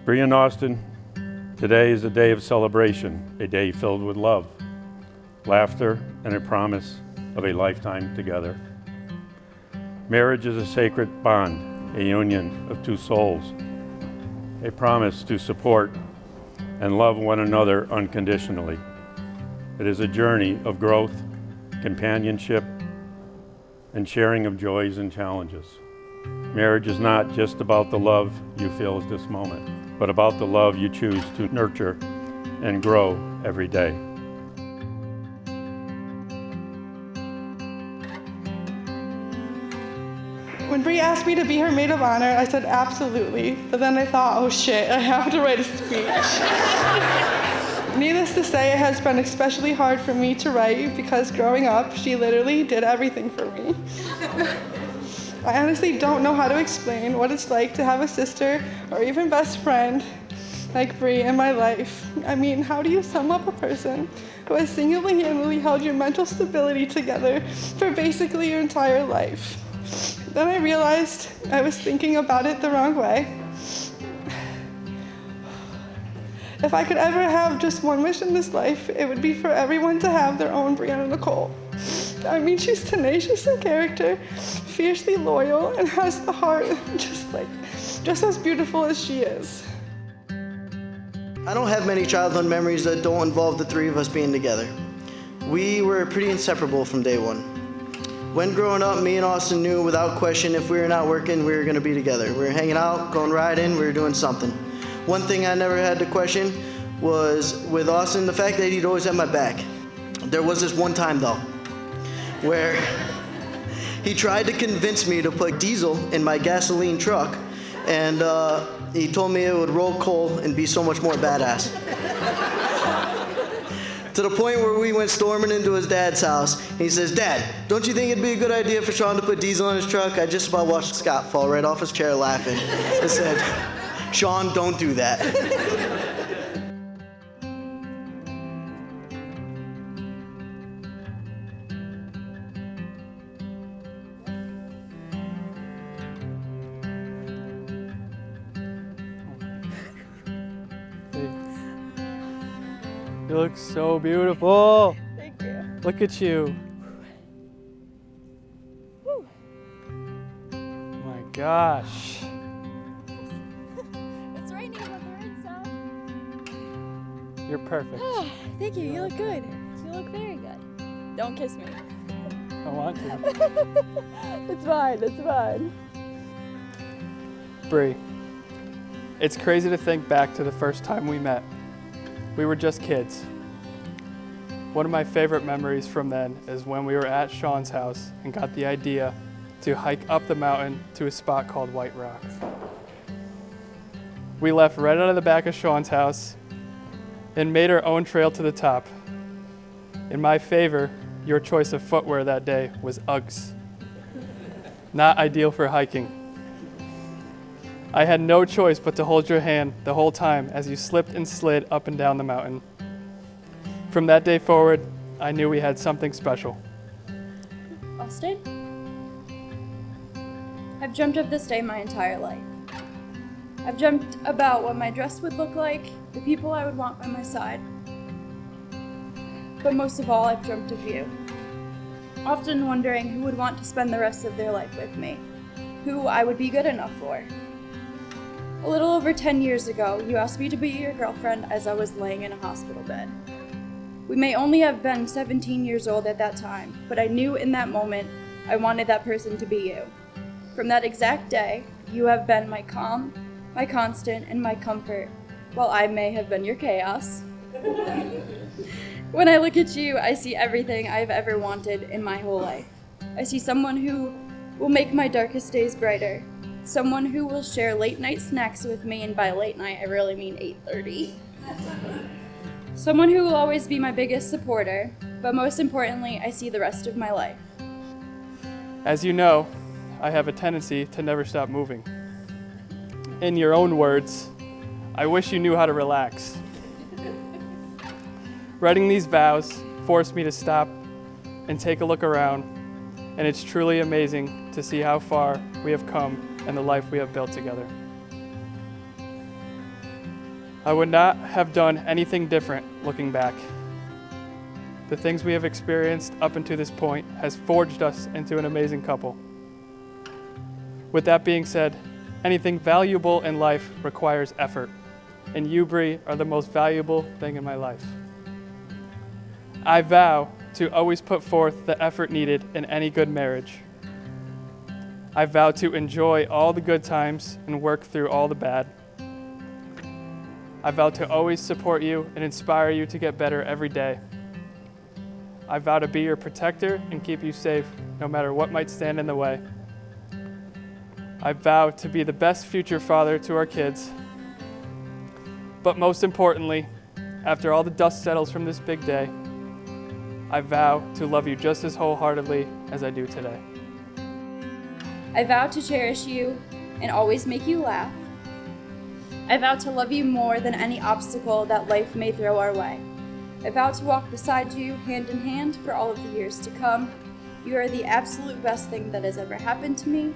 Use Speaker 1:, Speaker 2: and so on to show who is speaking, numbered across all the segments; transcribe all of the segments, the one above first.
Speaker 1: Bree and Austin, today is a day of celebration, a day filled with love, laughter, and a promise of a lifetime together. Marriage is a sacred bond, a union of two souls, a promise to support and love one another unconditionally. It is a journey of growth, companionship, and sharing of joys and challenges. Marriage is not just about the love you feel at this moment, but about the love you choose to nurture and grow every day.
Speaker 2: When Bree asked me to be her maid of honor, I said absolutely, but then I thought, oh shit, I have to write a speech. Needless to say, it has been especially hard for me to write because growing up, she literally did everything for me. I honestly don't know how to explain what it's like to have a sister or even best friend like Bree in my life. I mean, how do you sum up a person who has single-handedly held your mental stability together for basically your entire life? Then I realized I was thinking about it the wrong way. If I could ever have just one wish in this life, it would be for everyone to have their own Brianna Nicole. I mean, she's tenacious in character, fiercely loyal, and has the heart just as beautiful as she is.
Speaker 3: I don't have many childhood memories that don't involve the three of us being together. We were pretty inseparable from day one. When growing up, me and Austin knew without question if we were not working, we were going to be together. We were hanging out, going riding, we were doing something. One thing I never had to question was, with Austin, the fact that he'd always have my back. There was this one time, though, where he tried to convince me to put diesel in my gasoline truck, and he told me it would roll coal and be so much more badass. To the point where we went storming into his dad's house. He says, "Dad, don't you think it'd be a good idea for Sean to put diesel in his truck?" I just about watched Scott fall right off his chair laughing. I said, "Sean, don't do that."
Speaker 4: You look so beautiful.
Speaker 2: Thank you.
Speaker 4: Look at you.
Speaker 2: Woo.
Speaker 4: My gosh.
Speaker 5: It's raining, but the rain's stopped.
Speaker 4: You're perfect.
Speaker 5: Thank you. You look good. You look very good. Don't kiss me.
Speaker 4: I want to.
Speaker 5: It's fine. It's fine.
Speaker 4: Bree, it's crazy to think back to the first time we met. We were just kids. One of my favorite memories from then is when we were at Sean's house and got the idea to hike up the mountain to a spot called White Rocks. We left right out of the back of Sean's house and made our own trail to the top. In my favor, your choice of footwear that day was Uggs. Not ideal for hiking. I had no choice but to hold your hand the whole time as you slipped and slid up and down the mountain. From that day forward, I knew we had something special.
Speaker 5: Austin? I've dreamt of this day my entire life. I've dreamt about what my dress would look like, the people I would want by my side. But most of all, I've dreamt of you. Often wondering who would want to spend the rest of their life with me, who I would be good enough for. A little over 10 years ago, you asked me to be your girlfriend as I was laying in a hospital bed. We may only have been 17 years old at that time, but I knew in that moment I wanted that person to be you. From that exact day, you have been my calm, my constant, and my comfort, while I may have been your chaos. When I look at you, I see everything I've ever wanted in my whole life. I see someone who will make my darkest days brighter. Someone who will share late night snacks with me, and by late night I really mean 8:30. Someone who will always be my biggest supporter, but most importantly, I see the rest of my life.
Speaker 4: As you know, I have a tendency to never stop moving. In your own words, I wish you knew how to relax. Writing these vows forced me to stop and take a look around, and it's truly amazing to see how far we have come and the life we have built together. I would not have done anything different looking back. The things we have experienced up until this point has forged us into an amazing couple. With that being said, anything valuable in life requires effort, and you, Bree, are the most valuable thing in my life. I vow to always put forth the effort needed in any good marriage. I vow to enjoy all the good times and work through all the bad. I vow to always support you and inspire you to get better every day. I vow to be your protector and keep you safe no matter what might stand in the way. I vow to be the best future father to our kids. But most importantly, after all the dust settles from this big day, I vow to love you just as wholeheartedly as I do today.
Speaker 5: I vow to cherish you and always make you laugh. I vow to love you more than any obstacle that life may throw our way. I vow to walk beside you hand in hand for all of the years to come. You are the absolute best thing that has ever happened to me.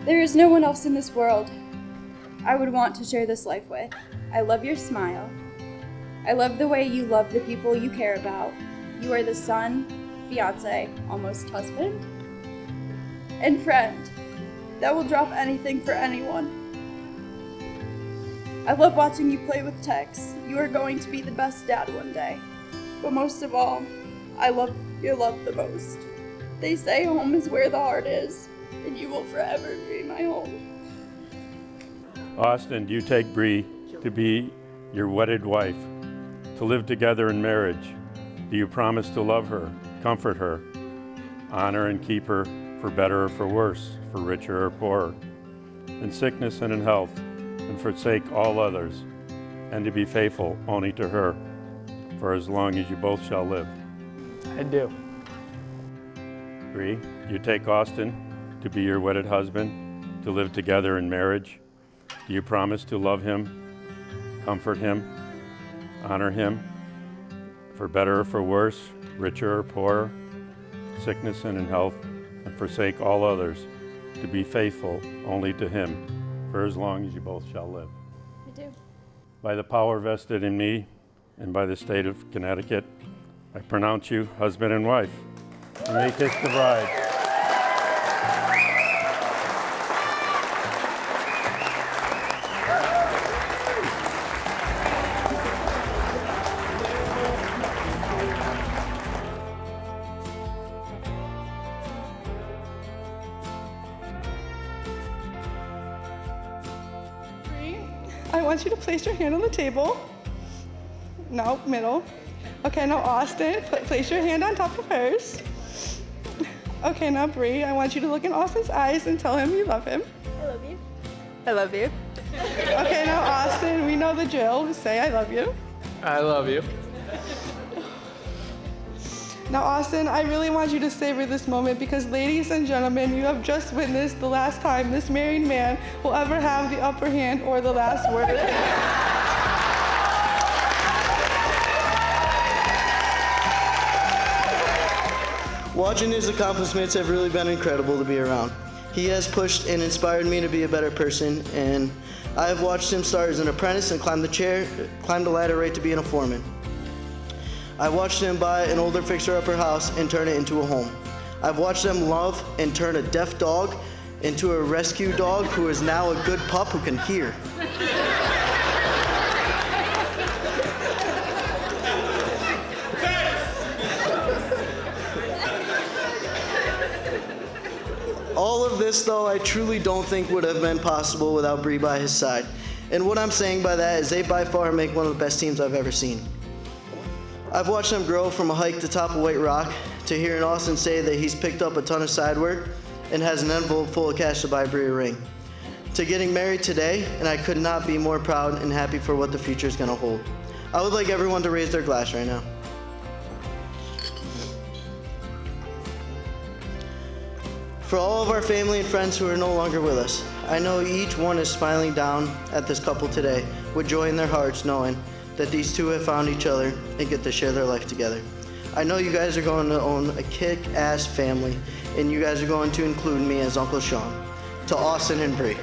Speaker 5: There is no one else in this world I would want to share this life with. I love your smile. I love the way you love the people you care about. You are the son, fiance, almost husband, and friend that will drop anything for anyone. I love watching you play with Tex. You are going to be the best dad one day. But most of all, I love your love the most. They say home is where the heart is, and you will forever be my home.
Speaker 1: Austin, do you take Bree to be your wedded wife, to live together in marriage? Do you promise to love her, comfort her, honor and keep her for better or for worse, for richer or poorer, in sickness and in health, and forsake all others, and to be faithful only to her for as long as you both shall live?
Speaker 4: I do.
Speaker 1: Bree, do you take Austin to be your wedded husband, to live together in marriage? Do you promise to love him, comfort him, honor him, for better or for worse, richer or poorer, sickness and in health, and forsake all others, to be faithful only to him, for as long as you both shall live?
Speaker 5: I do.
Speaker 1: By the power vested in me and by the state of Connecticut, I pronounce you husband and wife. You may kiss the bride.
Speaker 2: I want you to place your hand on the table. No, middle. Okay, now Austin, place your hand on top of hers. Okay, now Bree, I want you to look in Austin's eyes and tell him you love him.
Speaker 5: I love you.
Speaker 2: I love you. Okay, now Austin, we know the drill. Say I love you.
Speaker 4: I love you.
Speaker 2: Now Austin, I really want you to savor this moment because, ladies and gentlemen, you have just witnessed the last time this married man will ever have the upper hand or the last word.
Speaker 3: Watching his accomplishments have really been incredible to be around. He has pushed and inspired me to be a better person, and I have watched him start as an apprentice and climb the ladder right to being a foreman. I watched him buy an older fixer-upper house and turn it into a home. I've watched them love and turn a deaf dog into a rescue dog who is now a good pup who can hear. All of this, though, I truly don't think would have been possible without Bree by his side. And what I'm saying by that is they by far make one of the best teams I've ever seen. I've watched them grow from a hike to top of White Rock to hearing Austin say that he's picked up a ton of side work and has an envelope full of cash to buy Bree a ring, to getting married today, and I could not be more proud and happy for what the future is going to hold. I would like everyone to raise their glass right now. For all of our family and friends who are no longer with us, I know each one is smiling down at this couple today with joy in their hearts, knowing that these two have found each other and get to share their life together. I know you guys are going to own a kick-ass family, and you guys are going to include me as Uncle Sean. To Austin and Bree.